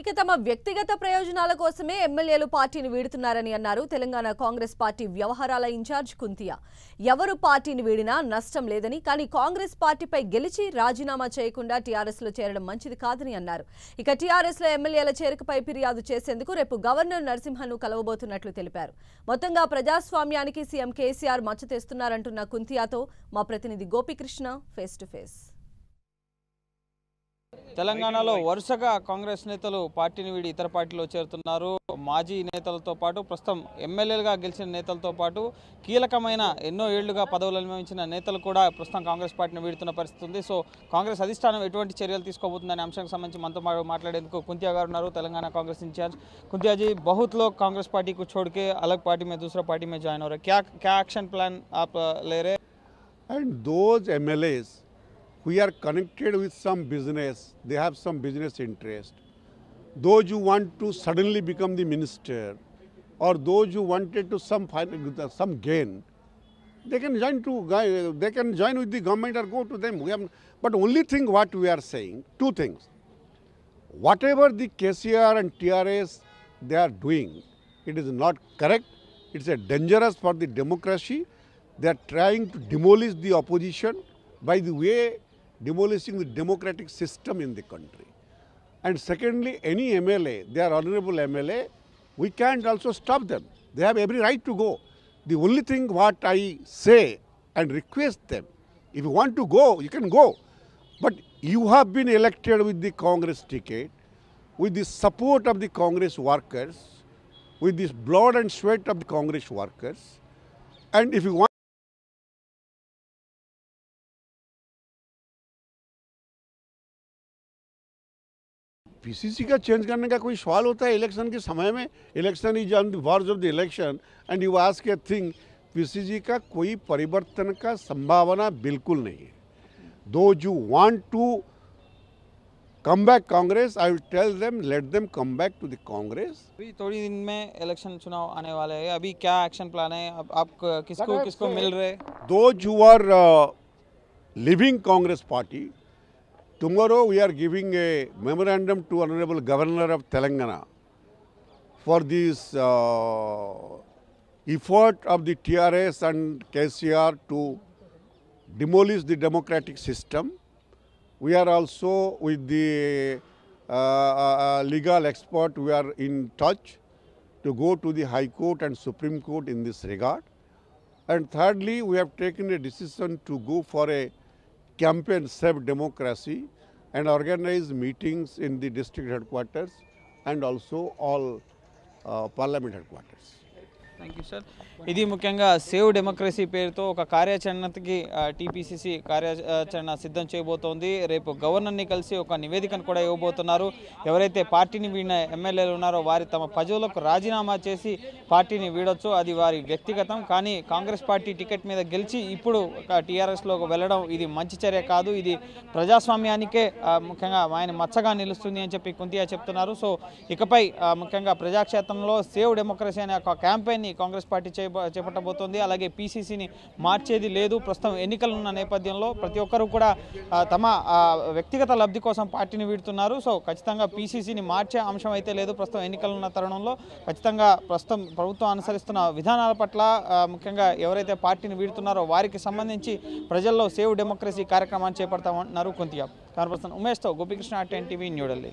ఇక తమ వ్యక్తిగత ప్రయోజనాల కోసమే ఎమ్మెల్యేలు పార్టీని వీడుతున్నారని అన్నారు తెలంగాణ కాంగ్రెస్ పార్టీ వ్యవహారాల ఇన్ఛార్జ్ కుంతియా. ఎవరు పార్టీని వీడినా నష్టం లేదని, కానీ కాంగ్రెస్ పార్టీపై గెలిచి రాజీనామా చేయకుండా టీఆర్ఎస్ లో చేరడం మంచిది కాదని అన్నారు. ఇక టీఆర్ఎస్ లో ఎమ్మెల్యేల చేరికపై ఫిర్యాదు చేసేందుకు రేపు గవర్నర్ నరసింహన్ను కలవబోతున్నట్లు తెలిపారు. మొత్తంగా ప్రజాస్వామ్యానికి సీఎం కేసీఆర్ మచ్చ తెస్తున్నారంటున్న కుంతియాతో మా ప్రతినిధి గోపికృష్ణ ఫేస్ టు ఫేస్. తెలంగాణలో వరుసగా కాంగ్రెస్ నేతలు పార్టీని వీడి ఇతర పార్టీలో చేరుతున్నారు. మాజీ నేతలతో పాటు ప్రస్తుతం ఎమ్మెల్యేలుగా గెలిచిన నేతలతో పాటు కీలకమైన ఎన్నో ఏళ్లుగా పదవులు అనుభవించిన నేతలు కూడా ప్రస్తుతం కాంగ్రెస్ పార్టీని వీడుతున్న పరిస్థితి ఉంది. సో కాంగ్రెస్ అధిష్టానం ఎటువంటి చర్యలు తీసుకోబోతుందనే అంశానికి సంబంధించి మనతో మాట్లాడేందుకు కుంతియా గారు ఉన్నారు, తెలంగాణ కాంగ్రెస్ इंचार्ज। कुंतिया जी, बहुत लोग कांग्रेस पार्टी को छोड़ के अलग पार्टी में दूसरा पार्टी में ज्वाइन हो रहे हैं, क्या एक्शन प्लान आप ले रहे हैं? And those MLAs who are connected with some business, they have some business interest. Those who want to suddenly become the minister, or those who wanted to some gain, they can join with the government or go to them. But only thing what we are saying, two things. Whatever the KCR and TRS they are doing, it is not correct. It's a dangerous for the democracy. They are trying to demolish the opposition by the way demolishing the democratic system in the country. And secondly, any MLA, they are honorable MLA, we can't also stop them. They have every right to go. The only thing what I say and request them, if you want to go, you can go. But you have been elected with the Congress ticket, with the support of the Congress workers, with the blood and sweat of the Congress workers. And if you want PCC का change करने का कोई सवाल होता है election के समय में? Election is on the verge of the election and you ask a thing, PCC का कोई परिवर्तन का संभावना बिल्कुल नहीं है. Those you want to come back Congress, I will tell them, let them come back to the Congress. अभी थोड़ी दिन में इलेक्शन चुनाव आने वाले हैं, अभी क्या एक्शन प्लान है? आप किसको मिल रहे? Those who are leaving Congress party, tomorrow we are giving a memorandum to Honorable Governor of Telangana for this effort of the TRS and KCR to demolish the democratic system. We are also with the legal expert, we are in touch to go to the High Court and Supreme Court in this regard. And thirdly, we have taken a decision to go for a campaign Save Democracy and organize meetings in the district headquarters and also all parliament headquarters. Thank you sir. ఇది ముఖ్యంగా save democracy పేరుతో ఒక కార్యాచరణకి TPCC కార్యాచరణ సిద్ధం చేయబోతోంది. రేపు గవర్నర్ని కలిసి ఒక నివేదికను కూడా ఇవ్వబోతున్నారు. ఎవరైతే పార్టీని వీడిన ఎమ్మెల్యేలు ఉన్నారో వారి తమ పదవులకు రాజీనామా చేసి పార్టీని వీడొచ్చు, అది వారి వ్యక్తిగతం. కానీ కాంగ్రెస్ పార్టీ టికెట్ మీద గెలిచి ఇప్పుడు టీఆర్ఎస్లోకి వెళ్ళడం ఇది మంచి చర్య కాదు, ఇది ప్రజాస్వామ్యానికే ముఖ్యంగా ఆయన మచ్చగా నిలుస్తుంది అని చెప్పి కుంతియా చెప్తున్నారు. సో ఇకపై ముఖ్యంగా ప్రజాక్షేత్రంలో సేవ్ డెమోక్రసీ అనే ఒక క్యాంపెయిన్ని కాంగ్రెస్ పార్టీ చేపట్టబోతోంది. అలాగే పీసీసీని మార్చేది లేదు. ప్రస్తుతం ఎన్నికలు ఉన్న నేపథ్యంలో ప్రతి ఒక్కరూ కూడా తమ వ్యక్తిగత లబ్ధి కోసం పార్టీని వీడుతున్నారు. సో ఖచ్చితంగా పీసీసీని మార్చే అంశం అయితే లేదు. ప్రస్తుతం ఎన్నికలు ఉన్న తరుణంలో ఖచ్చితంగా ప్రస్తుతం ప్రభుత్వం అనుసరిస్తున్న విధానాల పట్ల ముఖ్యంగా ఎవరైతే పార్టీని వీడుతున్నారో వారికి సంబంధించి ప్రజల్లో సేవ్ డెమోక్రసీ కార్యక్రమాన్ని చేపడతామన్నారు కుంతియా. కెమెరా పర్సన్ ఉమేష్తో గోపికృష్ణ, 10 టీవీ, న్యూఢిల్లీ.